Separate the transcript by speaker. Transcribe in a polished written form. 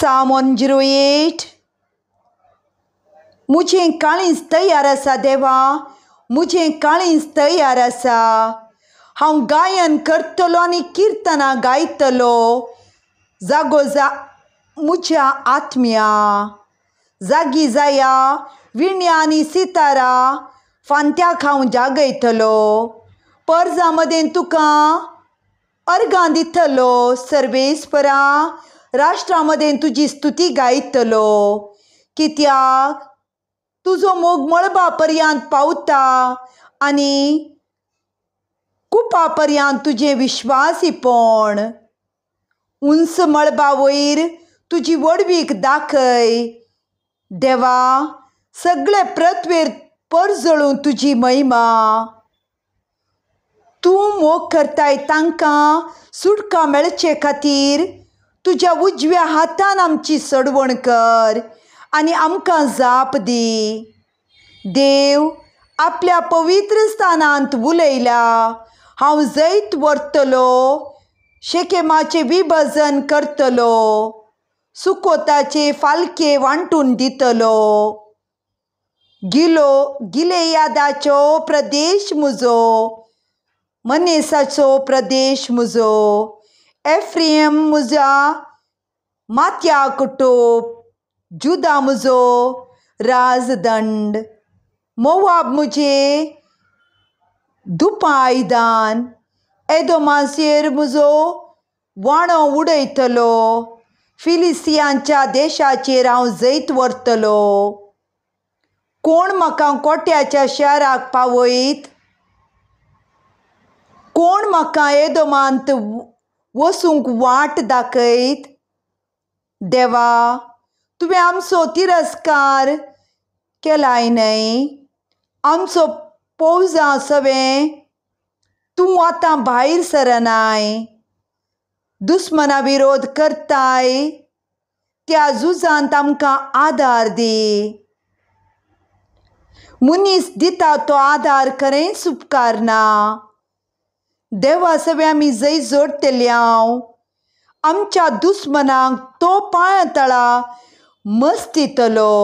Speaker 1: Psalm 108. मुझें काळींज तयार आसा देवा, मुझें काळींज तयार आसा. हांव गायन करतलो आनी किर्तनां गायतलो. जागो जा मुझ्या आत्म्या. जागी जाया विण्या आनी सितारा, फांत्याक हांव जागयतलो. पर्जां मदें तुका अर्गां दितलो. सर्वेस्परा, राष्ट्रां मदें तुजी स्तुती गायतलो. कित्याक तुजो मोग मळबा पर्यंत पावता आनी कुपा पर्यंत तुजें विश्वासीपण. उंच मळबा वयर तुजी वडवीक दाखय. देवा, सगळे पृथ्वेर परजळूं तुजी महिमा. तूं मोग करताय तांकां सुटका मेळचे खातीर तुज्या उजव्या हातान आमची सडवण कर आनी आमकां जाप दी. देव, आपल्या पवित्र स्थानांत उलयला. हांव जैत व्हरतलो, शेकेमाचें विभजन करतलो. सुकोताचे फाल्के वांटून दितलो. गिलेयादाचो प्रदेश म्हजो, मनेसाचो प्रदेश म्हजो. एफ्रेम म्हज्या माथ्याक टोप. जुदा म्हजो राजदंड. मोवाब म्हजें धुपां आयदान. एदोमाचेर म्हजो वांडो उडयतलो. फिलिस्तियांच्या देशाचेर हांव जैत व्हरतलो. कोण म्हाका कोट्याच्या शाराक पावयत? कोण म्हाका एदोमांत वसूंक वाट दाखयत? देवा, तुवें आमचो तिरस्कार केलाय न्हय. आमचो पौजां सवें तूं आतां भायर सरनाय. दुस्मना विरोध करताय त्या झुजांत आमकां आदार दी. मनीस दिता तो आदार खरेंच उपकार ना. देवा, सवे आमी जैत जोडतल्यांव. आमच्या दुस्मनांक तो पाळतळा मस्तितलो.